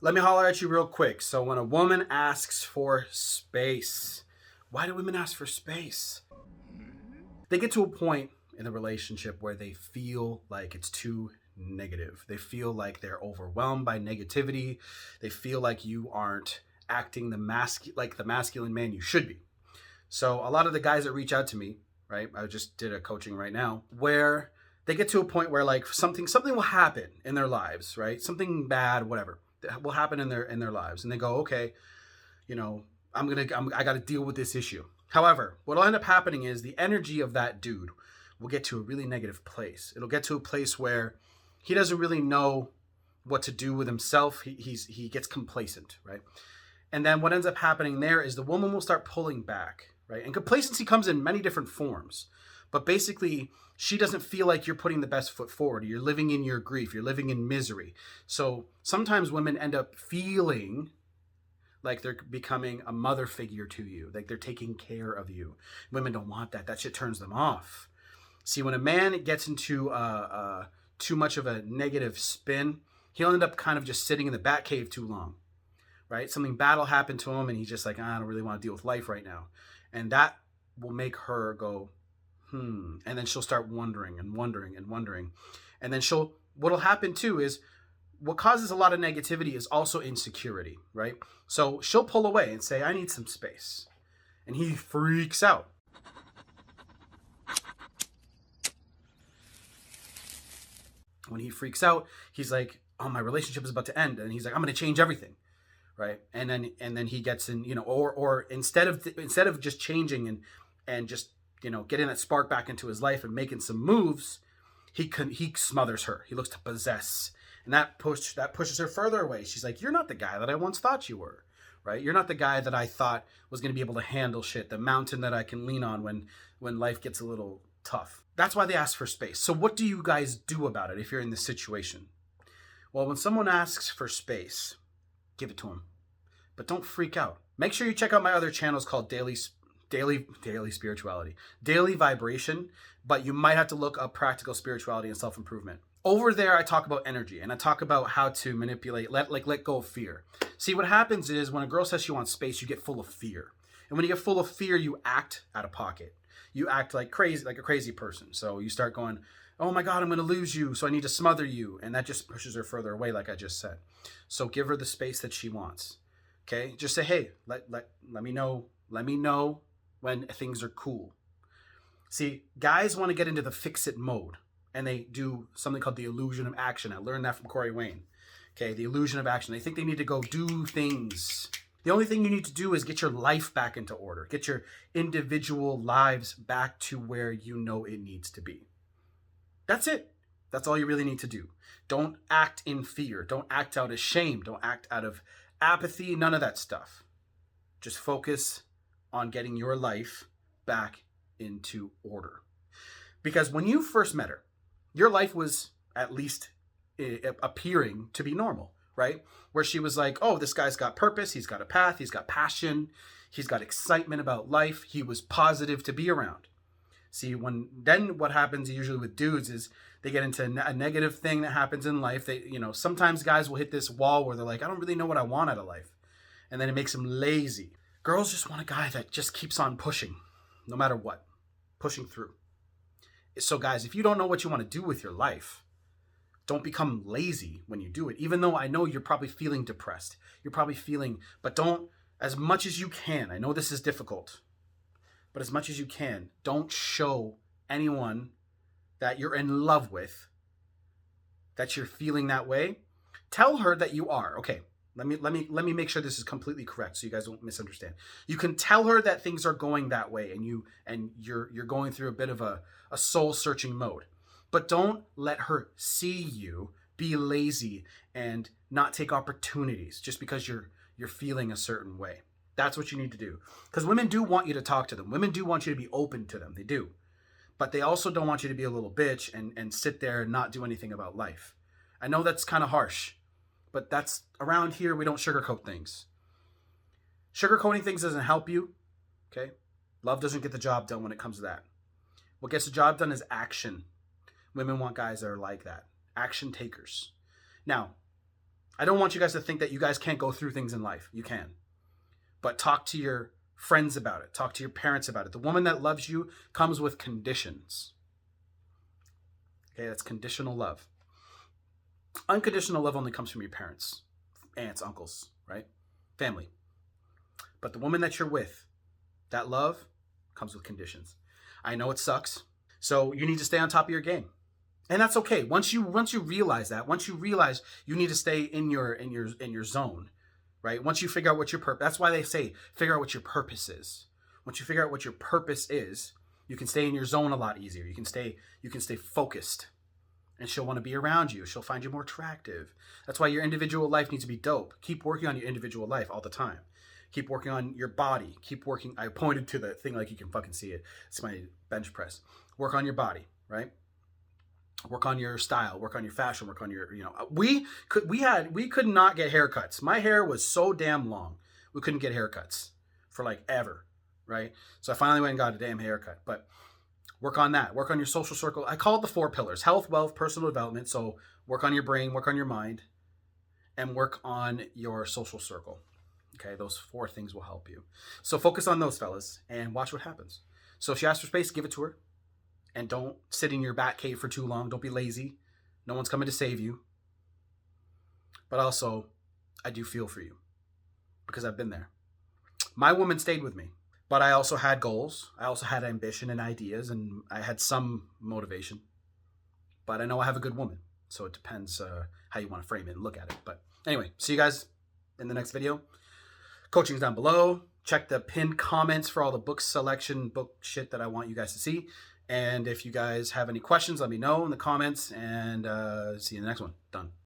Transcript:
Let me holler at you real quick. So when a woman asks for space, why do women ask for space? They get to a point in the relationship where they feel like it's too negative. They feel like they're overwhelmed by negativity. They feel like you aren't acting like the masculine man you should be. So a lot of the guys that reach out to me, right? I just did a coaching right now where they get to a point where like something will happen in their lives, right? Something bad, whatever, will happen in their lives, and they go, okay, you know, I got to deal with this issue. However, what'll end up happening is the energy of that dude will get to a really negative place. It'll get to a place where he doesn't really know what to do with himself. He gets complacent, right? And then what ends up happening there is the woman will start pulling back, right? And complacency comes in many different forms. But basically, she doesn't feel like you're putting the best foot forward. You're living in your grief. You're living in misery. So sometimes women end up feeling like they're becoming a mother figure to you, like they're taking care of you. Women don't want that. That shit turns them off. See, when a man gets into too much of a negative spin, he'll end up kind of just sitting in the bat cave too long, right? Something bad will happen to him, and he's just like, I don't really want to deal with life right now. And that will make her go, and then she'll start wondering and wondering and wondering. And then what'll happen too is what causes a lot of negativity is also insecurity, right? So she'll pull away and say, I need some space. And he freaks out. When he freaks out, he's like, oh, my relationship is about to end. And he's like, I'm going to change everything. Right. And then he gets in, or instead of just changing and just, getting that spark back into his life and making some moves, he smothers her. He looks to possess. And that pushes her further away. She's like, you're not the guy that I once thought you were, right? You're not the guy that I thought was going to be able to handle shit, the mountain that I can lean on when life gets a little tough. That's why they ask for space. So what do you guys do about it if you're in this situation? Well, when someone asks for space, give it to them. But don't freak out. Make sure you check out my other channels called Daily Spirituality, Daily Vibration, but you might have to look up Practical Spirituality and Self-Improvement. Over there, I talk about energy, and I talk about how to manipulate, let go of fear. See, what happens is when a girl says she wants space, you get full of fear. And when you get full of fear, you act out of pocket. You act like a crazy person. So you start going, oh my God, I'm going to lose you, so I need to smother you. And that just pushes her further away, like I just said. So give her the space that she wants. Okay? Just say, hey, let me know. Let me know when things are cool. See, guys want to get into the fix-it mode. And they do something called the illusion of action. I learned that from Corey Wayne. Okay, the illusion of action. They think they need to go do things. The only thing you need to do is get your life back into order. Get your individual lives back to where you know it needs to be. That's it. That's all you really need to do. Don't act in fear. Don't act out of shame. Don't act out of apathy. None of that stuff. Just focus on getting your life back into order. Because when you first met her, your life was at least appearing to be normal, right? Where she was like, oh, this guy's got purpose. He's got a path. He's got passion. He's got excitement about life. He was positive to be around. See, then what happens usually with dudes is they get into a negative thing that happens in life. Sometimes guys will hit this wall where they're like, I don't really know what I want out of life. And then it makes them lazy. Girls just want a guy that just keeps on pushing, no matter what, pushing through. So guys, if you don't know what you want to do with your life, don't become lazy when you do it. Even though I know you're probably feeling depressed. But don't, as much as you can, I know this is difficult, but as much as you can, don't show anyone that you're in love with that you're feeling that way. Tell her that you are. Okay, let me make sure this is completely correct so you guys don't misunderstand. You can tell her that things are going that way and you're going through a bit of a soul searching mode. But don't let her see you be lazy and not take opportunities just because you're feeling a certain way. That's what you need to do. Because women do want you to talk to them. Women do want you to be open to them. They do. But they also don't want you to be a little bitch and sit there and not do anything about life. I know that's kind of harsh, but that's around here. We don't sugarcoat things. Sugarcoating things doesn't help you. Okay? Love doesn't get the job done when it comes to that. What gets the job done is action. Women want guys that are like that. Action takers. Now, I don't want you guys to think that you guys can't go through things in life. You can. But talk to your friends about it. Talk to your parents about it. The woman that loves you comes with conditions. Okay, that's conditional love. Unconditional love only comes from your parents, aunts, uncles, right? Family. But the woman that you're with, that love comes with conditions. I know it sucks. So you need to stay on top of your game. And that's okay. Once you realize that, once you realize you need to stay in your zone, right? Once you figure out what your purpose, that's why they say figure out what your purpose is. Once you figure out what your purpose is, you can stay in your zone a lot easier. You can stay focused. And she'll want to be around you. She'll find you more attractive. That's why your individual life needs to be dope. Keep working on your individual life all the time. Keep working on your body. Keep working. I pointed to the thing like you can fucking see it. It's my bench press. Work on your body, right? Work on your style. Work on your fashion. Work on your, we could not get haircuts. My hair was so damn long. We couldn't get haircuts for like ever, right? So I finally went and got a damn haircut. But work on that. Work on your social circle. I call it the 4 pillars: health, wealth, personal development. So work on your brain, work on your mind, and work on your social circle. Okay, those 4 things will help you. So focus on those, fellas, and watch what happens. So if she asks for space, give it to her. And don't sit in your bat cave for too long. Don't be lazy. No one's coming to save you. But also, I do feel for you because I've been there. My woman stayed with me. But I also had goals. I also had ambition and ideas, and I had some motivation. But I know I have a good woman. So it depends how you want to frame it and look at it. But anyway, see you guys in the next video. Coaching's down below. Check the pinned comments for all the book selection, book shit that I want you guys to see. And if you guys have any questions, let me know in the comments. And see you in the next one. Done.